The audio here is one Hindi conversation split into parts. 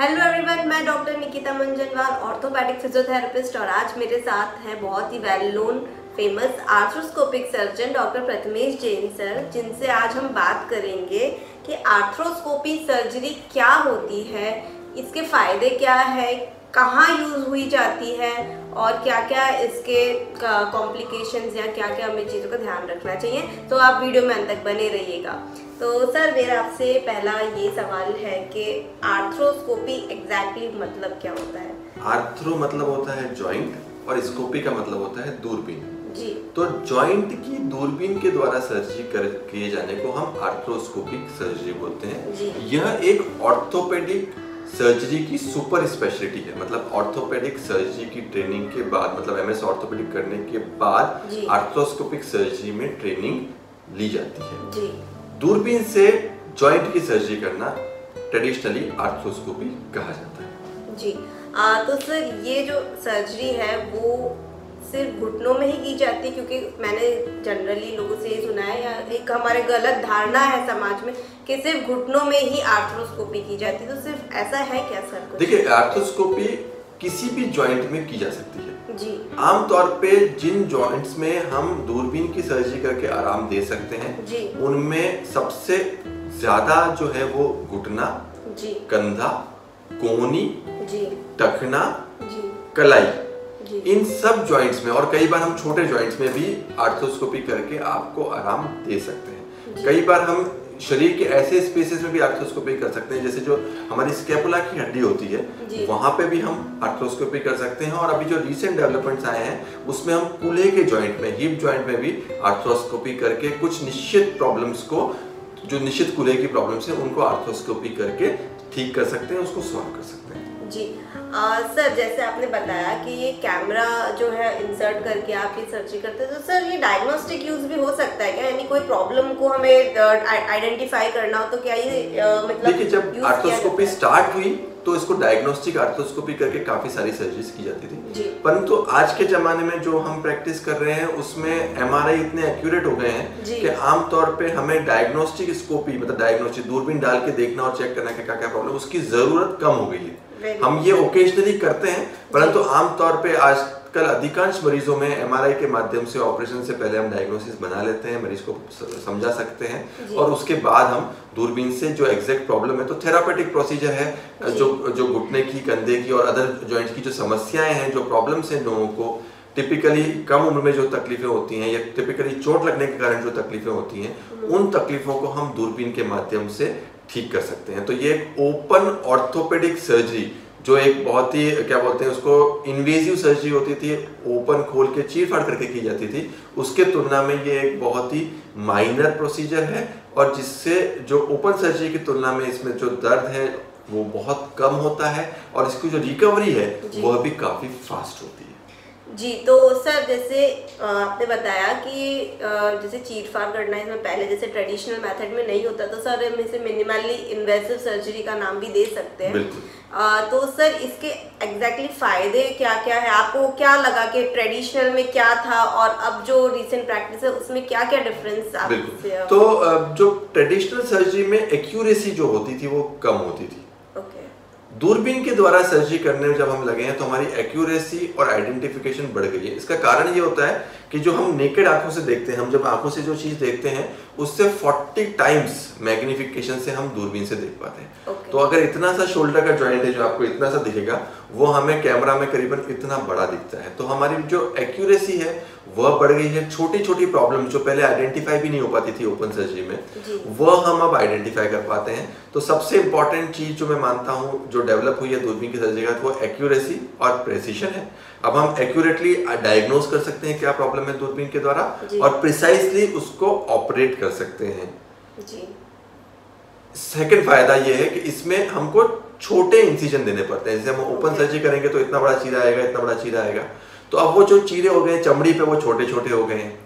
हेलो एवरीवन, मैं doctor Nikita Manjanwal, orthopaedic physiotherapist, और आज मेरे साथ है बहुत ही well known famous arthroscopic surgeon doctor Prathamesh Jain sir, जिनसे आज हम बात करेंगे कि आर्थ्रोस्कोपी सर्जरी क्या होती है, इसके फायदे क्या है, कहाँ यूज़ हुई जाती है और क्या क्या इसके कॉम्प्लिकेशंस या क्या क्या हमें चीज़ों का ध्यान रखना चाहिए। तो आप वीडियो में अंत तक बने रहिएगा। तो सर, मेरा आपसे पहला ये सवाल है कि आर्थ्रोस्कोपी एग्जैक्टली मतलब क्या होता है? आर्थ्रो मतलब होता है जॉइंट और स्कोपी का मतलब होता है दूरबीन जी। तो जॉइंट की दूरबीन के द्वारा सर्जरी किए जाने को हम आर्थ्रोस्कोपिक सर्जरी बोलते हैं जी। यह एक ऑर्थोपेडिक सर्जरी की सुपर स्पेशलिटी है। मतलब ऑर्थोपेडिक सर्जरी की ट्रेनिंग के बाद, मतलब एमएस ऑर्थोपेडिक करने के बाद आर्थ्रोस्कोपिक सर्जरी में ट्रेनिंग ली जाती है जी। दूरबीन से जॉइंट की सर्जरी करना ट्रेडिशनली आर्थ्रोस्कोपी कहा जाता है जी। तो सर, ये जो सर्जरी है वो सिर्फ घुटनों में ही की जाती है? क्योंकि मैंने जनरली लोगों से ये सुना है, या एक हमारे गलत धारणा है समाज में कि सिर्फ घुटनों में ही आर्थ्रोस्कोपी की जाती है। तो सिर्फ ऐसा है क्या सर? देखिए, आर्थ्रोस्कोपी किसी भी जॉइंट में की जा सकती है जी। आमतौर पे जिन जॉइंट्स में हम दूरबीन की सर्जरी करके आराम दे सकते हैं जी। उनमें सबसे ज्यादा जो है वो घुटना, जी। कंधा, कोहनी, जी। टखना, जी। कलाई, जी। इन सब जॉइंट्स में, और कई बार हम छोटे जॉइंट्स में भी आर्थ्रोस्कोपी करके आपको आराम दे सकते हैं। कई बार हम शरीर के ऐसे स्पेसेस में भी आर्थ्रोस्कोपी कर सकते हैं, जैसे जो हमारी स्कैपुला की हड्डी होती है वहां पे भी हम आर्थ्रोस्कोपी कर सकते हैं। और अभी जो रिसेंट डेवलपमेंट्स आए हैं उसमें हम कूल्हे के जॉइंट में, हिप जॉइंट में भी आर्थ्रोस्कोपी करके कुछ निश्चित प्रॉब्लम्स को, जो निश्चित कूल्हे की प्रॉब्लम्स है उनको आर्थ्रोस्कोपी करके ठीक कर सकते हैं, उसको सॉल्व कर सकते हैं। जी। सर, जैसे आपने बताया कि ये कैमरा जो है इंसर्ट करके आप ये सर्जरी करते हैं, तो सर ये डायग्नोस्टिक यूज भी हो सकता है क्या? यानी कोई प्रॉब्लम को हमें आइडेंटिफाई करना हो तो क्या ये मतलब? देखिए, जब आर्थ्रोस्कोपी स्टार्ट हुई तो इसको डायग्नोस्टिक आर्थ्रोस्कोपी करके काफी सारी सर्जरीज की जाती थी, परंतु आज के जमाने में जो हम प्रैक्टिस कर रहे हैं उसमें एमआरआई इतने एक्यूरेट हो गए हैं कि आमतौर पे हमें डायग्नोस्टिक स्कोपी, मतलब डायग्नोस्टिक दूरबीन डाल के देखना और चेक करना कि क्या क्या प्रॉब्लम, उसकी जरूरत कम हो गई है। हम ये ओकेजनली करते हैं, परंतु आमतौर पे आजकल अधिकांश मरीजों में एमआरआई के माध्यम से ऑपरेशन से पहले हम डायग्नोसिस बना लेते हैं, मरीज को समझा सकते हैं और उसके बाद हम दूरबीन से जो एग्जैक्ट प्रॉब्लम है, तो थेरापेटिक प्रोसीजर है, जो घुटने की, कंधे की और अदर जॉइंट्स की जो समस्याएं हैं, जो प्रॉब्लम्स हैं लोगों को, टिपिकली कम उम्र में जो तकलीफें होती हैं या टिपिकली चोट लगने के कारण जो तकलीफें होती हैं, उन तकलीफों को हम दूरबीन के माध्यम से ठीक कर सकते हैं। तो ये एक ओपन ऑर्थोपेडिक सर्जरी, जो एक बहुत ही, क्या बोलते हैं उसको, इन्वेजिव सर्जरी होती थी, ओपन खोल के चीर फाड़ करके की जाती थी, उसके तुलना में ये एक बहुत ही माइनर प्रोसीजर है और जिससे जो ओपन सर्जरी की तुलना में इसमें जो दर्द है वो बहुत कम होता है और इसकी जो रिकवरी है वह भी काफी फास्ट होती है। जी। तो सर, जैसे आपने बताया कि जैसे चीरफाड़ करना है इसमें पहले जैसे ट्रेडिशनल मेथड में नहीं होता, तो सर हम इसे मिनिमली इन्वेसिव सर्जरी का नाम भी दे सकते हैं। तो सर, इसके एग्जैक्टली फायदे क्या क्या है? आपको क्या लगा कि ट्रेडिशनल में क्या था और अब जो रिसेंट प्रैक्टिस है उसमें क्या क्या डिफरेंस आपसे? तो जो ट्रेडिशनल सर्जरी में एक्यूरेसी जो होती थी वो कम होती थी। दूरबीन के द्वारा सर्जरी करने में जब हम लगे हैं तो हमारी एक्यूरेसी और आइडेंटिफिकेशन बढ़ गई है। इसका कारण ये होता है कि जो हम नेकेड आंखों से देखते हैं, हम जब आंखों से जो चीज देखते हैं उससे 40 टाइम्स मैग्निफिकेशन से हम दूरबीन से देख पाते हैं। तो अगर इतना सा शोल्डर का जॉइंट है जो आपको इतना सा दिखेगा, वो हमें कैमरा में करीबन इतना बड़ा दिखता है। तो हमारी जो एक्यूरेसी है वह बढ़ गई है। छोटी छोटी प्रॉब्लम जो पहले आइडेंटिफाई भी नहीं हो पाती थी ओपन सर्जरी में, वह हम अब आइडेंटिफाई कर पाते हैं। तो सबसे इंपॉर्टेंट चीज जो मैं मानता हूँ जो डेवलप हुई है दूरबीन की सर्जरी का, वो एक्यूरेसी और प्रेसिशन है। अब हम एक्यूरेटली डायग्नोज कर सकते हैं क्या प्रॉब्लम है दूरबीन के द्वारा और प्रिसाइसली उसको ऑपरेट कर सकते हैं। सेकंड फायदा ये है कि इसमें हमको छोटे इंसिजन देने पड़ते हैं। जैसे हम ओपन सर्जरी करेंगे तो इतना बड़ा चीरा आएगा, इतना बड़ा चीरा आएगा, तो अब वो जो चीरे हो गए चमड़ी पे वो छोटे छोटे हो गए हैं,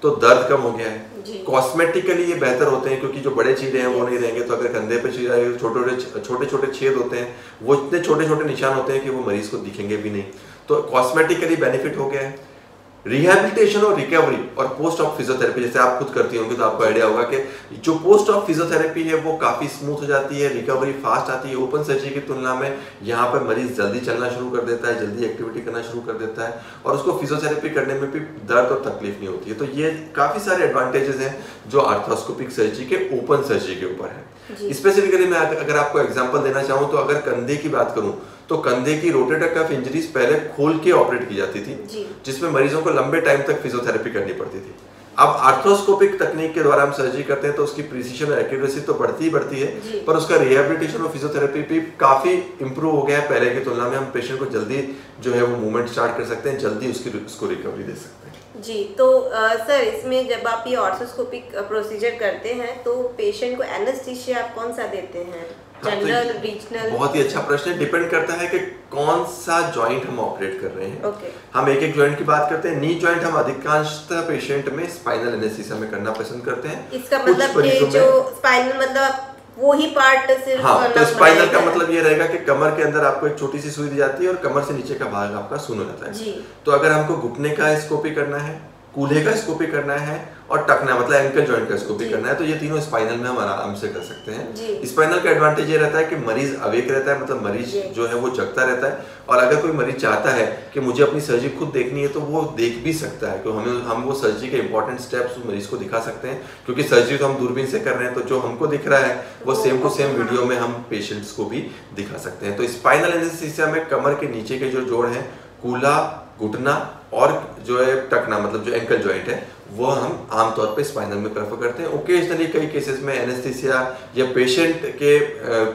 तो दर्द कम हो गया है। कॉस्मेटिकली ये बेहतर होते हैं क्योंकि जो बड़े चीरे हैं वो नहीं रहेंगे। तो अगर कंधे पे चीरा है, छोटे छोटे छेद होते हैं, वो इतने छोटे छोटे निशान होते हैं कि वो मरीज को दिखेंगे भी नहीं, तो कॉस्मेटिकली बेनिफिट हो गया है। रिहैबिलिटेशन और रिकवरी और पोस्ट ऑफ फिजियोथेरेपी जैसे आप खुद करती होंगी तो आपको आइडिया होगा कि जो पोस्ट ऑफ फिजियोथेरेपी है वो काफ़ी स्मूथ हो जाती है, रिकवरी फास्ट आती है। ओपन सर्जरी की तुलना में यहाँ पर मरीज जल्दी चलना शुरू कर देता है, जल्दी एक्टिविटी करना शुरू कर देता है और उसको फिजियोथेरेपी करने में भी दर्द और तकलीफ नहीं होती है। तो ये काफ़ी सारे एडवांटेजेस हैं जो आर्थ्रोस्कोपिक सर्जरी के ओपन सर्जरी के ऊपर है। स्पेसिफिकली मैं अगर आपको एग्जाम्पल देना चाहूँ तो अगर कंधे की बात करूँ तो कंधे की रोटेटर कफ इंजरीज पहले खोल के ऑपरेट की जाती थी, जिसमें मरीजों को लंबे टाइम तक फिजियोथेरेपी करनी पड़ती थी। अब आर्थ्रोस्कोपिक तकनीक के द्वारा हम सर्जरी करते हैं तो उसकी प्रिसीजन और एक्यूरेसी तो बढ़ती ही बढ़ती है, पर उसका रिहैबिलिटेशन और फिजियोथेरेपी भी काफी इंप्रूव हो गया है पहले की तुलना में। हम पेशेंट को जल्दी जो है वो मूवमेंट स्टार्ट कर सकते हैं, जल्दी उसको रिकवरी दे सकते हैं। जी, तो सर इसमें जब आप ये आर्थ्रोस्कोपिक प्रोसीजर करते हैं तो पेशेंट को एनेस्थीसिया आप कौन सा देते हैं? General, regional? बहुत ही अच्छा प्रश्न है। डिपेंड करता है कि कौन सा जॉइंट हम ऑपरेट कर रहे हैं। हम एक जॉइंट की बात करते हैं। नी जॉइंट हम अधिकांशतः पेशेंट में स्पाइनल एनेस्थीसिया में करना पसंद करते हैं। इसका मतलब ये जो स्पाइनल मतलब वो ही पार्ट सिर्फ तो स्पाइनल का मतलब ये रहेगा कि कमर के अंदर आपको एक छोटी सी सुई दी जाती है और कमर से नीचे का भाग आपका सुन हो जाता है। तो अगर हमको घुटने का स्कोपी करना है, कूल्हे का स्कोपी करना है और टकना मतलब एंकल जॉइंट का स्कोपी करना है तो ये तीनों स्पाइनल में हम आराम से कर सकते हैं। स्पाइनल का एडवांटेज ये रहता है कि मरीज अवेक रहता है, मतलब मरीज जो है वो जगता रहता है और अगर कोई मरीज चाहता है कि मुझे अपनी सर्जरी खुद देखनी है तो वो देख भी सकता है। तो हम वो सर्जरी के इंपॉर्टेंट स्टेप्स मरीज को दिखा सकते हैं, क्योंकि सर्जरी तो हम दूरबीन से कर रहे हैं तो जो हमको दिख रहा है वो सेम टू सेम वीडियो में हम पेशेंट्स को भी दिखा सकते हैं। तो स्पाइनल एनेस्थीसिया में कमर के नीचे के जो जोड़ है, कूल्हा, घुटना और जो है टकना मतलब जो एंकल जॉइंट है वो हम आमतौर पे स्पाइनल में प्रेफर करते हैं। ओकेजनली कई केसेस में एनेस्थीसिया या पेशेंट के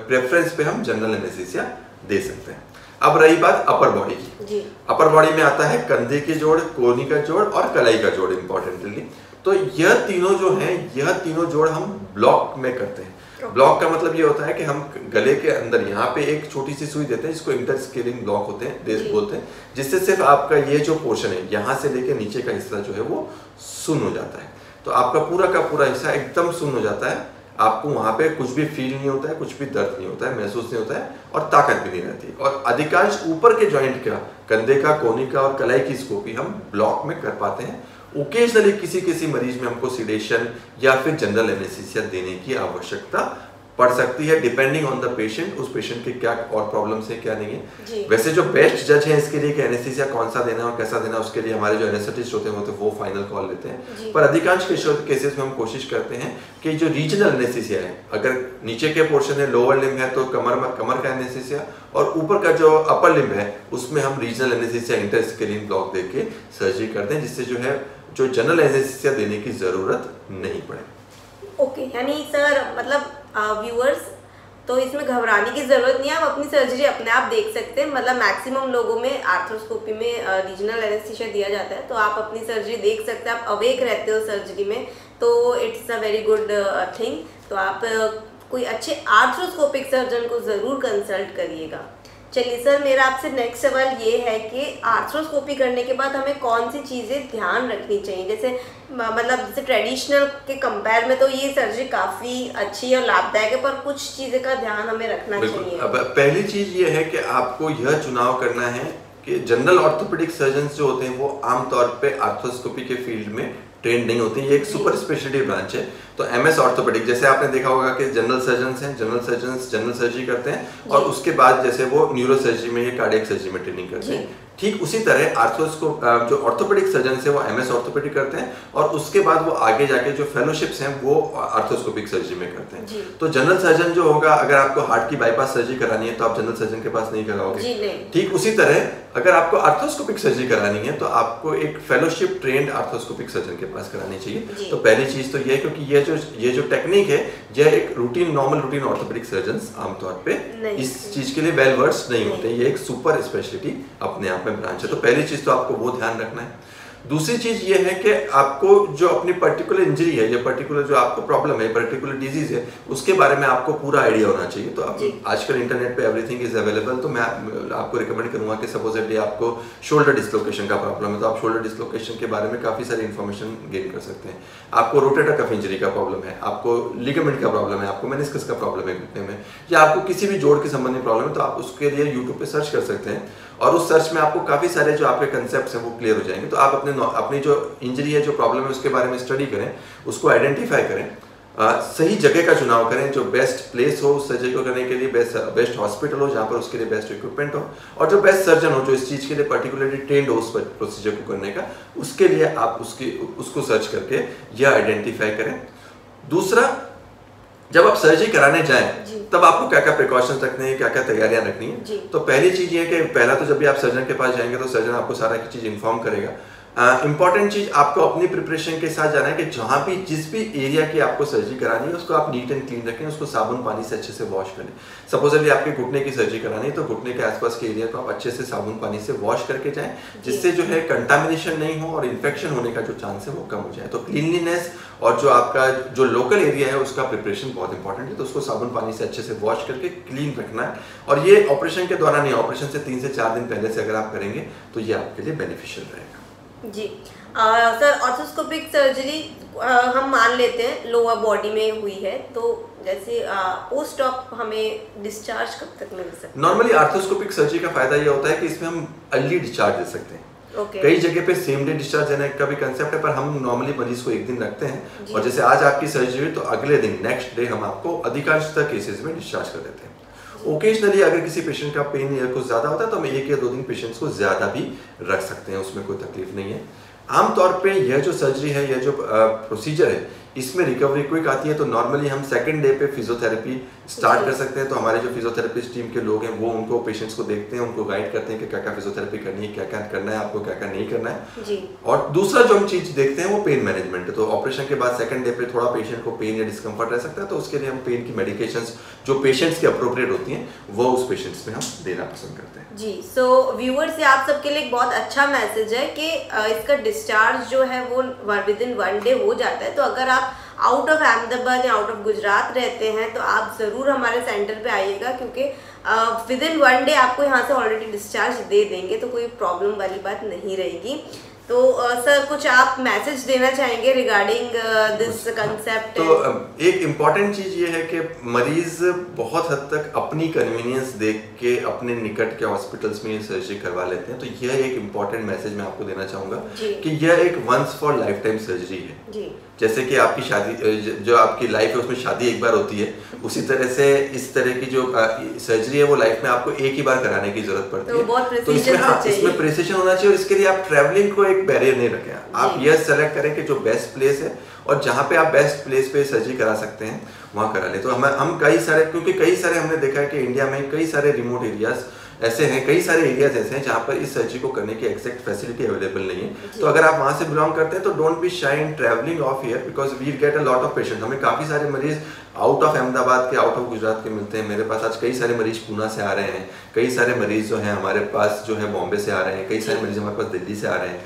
प्रेफरेंस पे हम जनरल एनेस्थीसिया दे सकते हैं। अब रही बात अपर बॉडी की। अपर बॉडी में आता है कंधे के जोड़, कोहनी का जोड़ और कलाई का जोड़ इंपॉर्टेंटली। तो यह तीनों जोड़ हम ब्लॉक में करते हैं। ब्लॉक का मतलब ये होता है कि हम गले के अंदर यहाँ पे एक छोटी सी सुई देते हैं जिसको इंटरस्केलिंग ब्लॉक बोलते हैं, जिससे सिर्फ आपका ये जो पोर्शन है यहाँ से लेकर नीचे का हिस्सा जो है वो सुन हो जाता है। तो आपका पूरा का पूरा हिस्सा एकदम सुन हो जाता है, आपको वहाँ पे कुछ भी फील नहीं होता है, कुछ भी दर्द नहीं होता है, महसूस नहीं होता है और ताकत भी नहीं रहती। और अधिकांश ऊपर के जॉइंट का, कंधे का, कोहनी का और कलाई की स्कोपी हम ब्लॉक में कर पाते हैं। ओकेजनली किसी मरीज में हमको सिडेशन या फिर जनरल एनेस्थीसिया देने की आवश्यकता पड़ सकती है, डिपेंडिंग ऑन द पेशेंट, उस पेशेंट के क्या और प्रॉब्लम्स है क्या नहीं है। वैसे जो बेस्ट जज है इसके लिए कि एनेस्थीसिया कौन सा देना और कैसा देना, उसके लिए हमारे जो एनेस्थेटिस्ट होते हैं वो फाइनल कॉल लेते हैं। पर अधिकांश केसेस में हम कोशिश करते हैं कि जो रीजनल एनेस्थीसिया है, अगर नीचे के पोर्शन है, लोअर लिम्ब है तो कमर का एनेस्थीसिया और ऊपर का जो अपर लिम्ब है उसमें हम रीजनल एनेस्थीसिया इंटरस्केलिंग ब्लॉक देके सर्जरी करते हैं, जिससे जो है जो जनरल एनेस्थीसिया देने की जरूरत नहीं पड़े। ओके, यानी सर मतलब व्यूअर्स तो इसमें घबराने की जरूरत नहीं है, आप अपनी सर्जरी अपने आप देख सकते हैं। मतलब मैक्सिमम लोगों में आर्थ्रोस्कोपी में रीजनल एनेस्थीसिया दिया जाता है, तो आप अपनी सर्जरी देख सकते हैं, आप अवेक रहते हो सर्जरी में, तो it's a very good thing. तो आप कोई अच्छे आर्थ्रोस्कोपिक सर्जन को ज़रूर कंसल्ट करिएगा। चलिए सर, मेरा आपसे नेक्स्ट सवाल ये है कि आर्थ्रोस्कोपी करने के बाद हमें कौन सी चीज़ें ध्यान रखनी चाहिए? जैसे ट्रेडिशनल के कंपेयर में तो ये सर्जरी काफ़ी अच्छी और लाभदायक है, पर कुछ चीज़ें का ध्यान हमें रखना चाहिए। अब पहली चीज़ ये है कि आपको यह चुनाव करना है कि जनरल ऑर्थोपेडिक सर्जन जो होते हैं वो आमतौर पे आर्थ्रोस्कोपी के फील्ड में ट्रेंड नहीं होते। ये एक सुपर स्पेशलिटी ब्रांच है। तो एमएस ऑर्थोपेडिक, जैसे आपने देखा होगा कि जनरल सर्जन जनरल सर्जरी करते हैं और उसके बाद जैसे वो न्यूरो सर्जरी में या कार्डियक सर्जरी में ट्रेनिंग करते हैं, ठीक उसी तरह जो ऑर्थोपेडिक सर्जन है वो एमएस ऑर्थोपेडिक करते हैं और उसके बाद वो आगे जाके जो फेलोशिप्स हैं वो आर्थ्रोस्कोपिक सर्जरी में करते हैं। तो जनरल सर्जन जो होगा, अगर आपको हार्ट की बाईपास सर्जरी करानी है तो आप जनरल सर्जन के पास नहीं कराओगे। ठीक उसी तरह अगर आपको आर्थ्रोस्कोपिक सर्जरी करानी है तो आपको एक फेलोशिप ट्रेंड आर्थ्रोस्कोपिक सर्जन के पास करानी चाहिए। तो पहली चीज तो ये, क्योंकि ये जो टेक्निक है यह एक नॉर्मल रूटीन ऑर्थोपेडिक सर्जन्स आमतौर पे इस चीज के लिए वेल वर्स्ड नहीं होते। ये एक सुपर स्पेशलिटी अपने आप में ब्रांच है। तो पहली चीज तो आपको वो ध्यान रखना है। दूसरी चीज ये है कि आपको जो अपनी पर्टिकुलर इंजरी है या पर्टिकुलर जो आपको प्रॉब्लम है, पर्टिकुलर डिजीज है, उसके बारे में आपको पूरा आइडिया होना चाहिए। तो आजकल इंटरनेट पे एवरीथिंग इज अवेलेबल। तो मैं आपको रिकमेंड करूंगा कि सपोजिटली आपको शोल्डर डिस्लोकेशन का प्रॉब्लम है तो आप शोल्डर डिस्लोकेशन के बारे में काफी सारी इन्फॉर्मेशन गेन कर सकते हैं। आपको रोटेटर कफ इंजरी का प्रॉब्लम है, आपको लिगामेंट का प्रॉब्लम है, आपको मेनिस्कस का प्रॉब्लम है घुटने में, या आपको किसी भी जोड़ के संबंधी प्रॉब्लम है, तो आप उसके लिए यूट्यूब पे सर्च कर सकते हैं और उस सर्च में आपको काफी सारे जो आपके कंसेप्ट हैं वो क्लियर हो जाएंगे। तो आप अपने अपनी जो इंजरी है, जो प्रॉब्लम है, उसके बारे में स्टडी करें, उसको आइडेंटिफाई करें, सही जगह का चुनाव करें, जो बेस्ट प्लेस हो उस सर्जरी को करने के लिए, बेस्ट हॉस्पिटल हो जहाँ पर उसके लिए बेस्ट इक्विपमेंट हो, और जो बेस्ट सर्जन हो जो इस चीज़ के लिए पर्टिकुलरली ट्रेंड हो उस प्रोसीजर को करने का, उसके लिए आप उसको सर्च करके यह आइडेंटिफाई करें। दूसरा, जब आप सर्जरी कराने जाएं तब आपको क्या क्या प्रिकॉशंस रखने हैं, क्या क्या तैयारियां रखनी है। तो पहली चीज ये है कि पहला तो जब भी आप सर्जन के पास जाएंगे तो सर्जन आपको सारा चीज इन्फॉर्म करेगा। इंपॉर्टेंट चीज आपको अपनी प्रिपरेशन के साथ जाना है कि जहां भी जिस भी एरिया की आपको सर्जरी करानी है उसको आप नीट एंड क्लीन रखें, उसको साबुन पानी से अच्छे से वॉश करें। सपोजली आपके घुटने की सर्जरी करानी है तो घुटने के आसपास के एरिया को आप अच्छे से साबुन पानी से वॉश करके जाएं, जिससे जो है कंटामिनेशन नहीं हो और इन्फेक्शन होने का जो चांस है वो कम हो जाए। तो क्लीनलीनेस और जो आपका जो लोकल एरिया है उसका प्रिपरेशन बहुत इंपॉर्टेंट है, तो उसको साबुन पानी से अच्छे से वॉश करके क्लीन रखना है। और ये ऑपरेशन के दौरान नहीं, ऑपरेशन से 3 से 4 दिन पहले से अगर आप करेंगे तो ये आपके लिए बेनिफिशियल रहेगा। जी सर, ऑर्थोस्कोपिक सर्जरी हम मान लेते हैं लोअर बॉडी में हुई है, तो जैसे पोस्ट ऑप हमें डिस्चार्ज कब तक मिल सकता है? नॉर्मली आर्थोस्कोपिक सर्जरी का फायदा ये होता है कि इसमें हम अर्ली डिस्चार्ज दे सकते हैं। कई जगह पे सेम डे डिस्चार्ज देने का भी कंसेप्ट है, पर हम नॉर्मली मरीज को 1 दिन रखते हैं और जैसे आज आपकी सर्जरी हुई तो अगले दिन नेक्स्ट डे हम आपको अधिकांशतः केसेस में डिस्चार्ज कर देते हैं। ओकेजनली अगर किसी पेशेंट का पेन या कुछ ज्यादा होता है तो हम 1 या 2 दिन पेशेंट्स को ज्यादा भी रख सकते हैं, उसमें कोई तकलीफ नहीं है। आमतौर पे यह जो सर्जरी है, यह जो प्रोसीजर है, इसमें रिकवरी क्विक आती है। तो नॉर्मली हम सेकंड डे पे फिजियोथेरेपी स्टार्ट कर सकते हैं। तो हमारे जो फिजियोथेरेपिस्ट टीम के लोग हैं वो उनको पेशेंट्स को देखते हैं, उनको गाइड करते हैं कि क्या क्या फिजियोथेरेपी करनी है, क्या क्या करना है आपको, क्या क्या नहीं करना है जी। और दूसरा जो हम चीज देखते हैं वो पेन मैनेजमेंट है। तो ऑपरेशन के बाद सेकंड डे पे थोड़ा पेशेंट को पेन या डिस्कम्फर्ट रह सकता है, तो उसके लिए हम पेन की मेडिकेशंस जो पेशेंट्स के अप्रोप्रिएट होती हैं वो उस पेशेंट्स में हम देना पसंद करते हैं जी। सो व्यूअर्स से आप सबके लिए एक बहुत अच्छा मैसेज है कि इसका डिस्चार्ज जो है वो विदिन 1 डे हो जाता है। तो अगर आप आउट ऑफ अहमदाबाद या आउट ऑफ गुजरात रहते हैं तो आप ज़रूर हमारे सेंटर पे आइएगा, क्योंकि विदिन 1 डे आपको यहाँ से ऑलरेडी डिस्चार्ज दे देंगे, तो कोई प्रॉब्लम वाली बात नहीं रहेगी। तो सर कुछ आप मैसेज देना चाहेंगे रिगार्डिंग दिस कंसेप्ट? तो एक इम्पॉर्टेंट चीज़ ये है कि मरीज बहुत हद तक अपनी कन्वीनियंस देख के अपने निकट के हॉस्पिटल्स में सर्जरी करवा लेते हैं। तो यह एक इम्पॉर्टेंट मैसेज मैं आपको देना चाहूँगा कि यह एक once for life time surgery है जी। जैसे कि आपकी शादी, जो आपकी लाइफ है उसमें शादी एक बार होती है, उसी तरह से इस तरह की जो सर्जरी है वो लाइफ में आपको एक ही बार कराने की जरूरत पड़ती है। तो इसमें प्रिसिजन होना चाहिए और इसके लिए आप ट्रैवलिंग को एक बैरियर नहीं रखें। आप यह सेलेक्ट करें कि जो बेस्ट प्लेस है और जहाँ पे आप बेस्ट प्लेस पे सर्जरी करा सकते हैं वहाँ करा ले। तो हम कई सारे, क्योंकि कई सारे हमने देखा है कि इंडिया में कई सारे रिमोट एरियाज ऐसे हैं, कई सारे एरियाज ऐसे हैं जहाँ पर इस सर्जरी को करने की एग्जैक्ट फैसिलिटी अवेलेबल नहीं है। तो अगर आप वहाँ से बिलोंग करते हैं तो don't be shy in travelling of here, because we get a lot of patient. हमें काफ़ी सारे मरीज आउट ऑफ अहमदाबाद के, आउट ऑफ गुजरात के मिलते हैं। मेरे पास आज कई सारे मरीज पूना से आ रहे हैं, कई सारे मरीज जो हैं हमारे पास जो है बॉम्बे से आ रहे हैं, कई सारे मरीज हमारे पास दिल्ली से आ रहे हैं,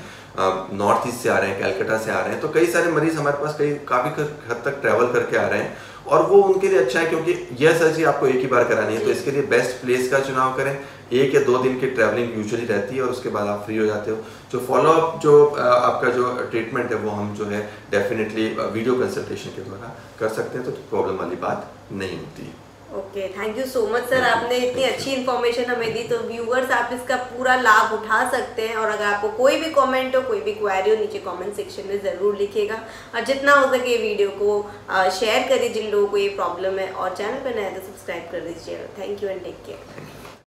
नॉर्थ ईस्ट से आ रहे हैं, कलकत्ता से आ रहे हैं। तो कई सारे मरीज हमारे पास काफ़ी हद तक ट्रैवल करके आ रहे हैं और वो उनके लिए अच्छा है, क्योंकि यह सर्जरी आपको एक ही बार करानी है। तो इसके लिए बेस्ट प्लेस का चुनाव करें। 1 या 2 दिन की ट्रैवलिंग यूजुअली रहती है और उसके बाद आप फ्री हो जाते हो। जो फॉलोअप जो आपका जो ट्रीटमेंट है वो हम जो है डेफिनेटली वीडियो कंसल्टेशन के द्वारा कर सकते हैं, तो प्रॉब्लम वाली बात नहीं होती। Okay, thank you so much sir, आपने इतनी अच्छी इन्फॉर्मेशन हमें दी। तो व्यूअर्स आप इसका पूरा लाभ उठा सकते हैं, और अगर आपको कोई भी कमेंट हो, कोई भी क्वेरी हो, नीचे कमेंट सेक्शन में ज़रूर लिखिएगा और जितना हो सके वीडियो को शेयर करिए जिन लोगों को ये प्रॉब्लम है, और चैनल पर नया तो सब्सक्राइब कर दीजिएगा। Thank you and take care.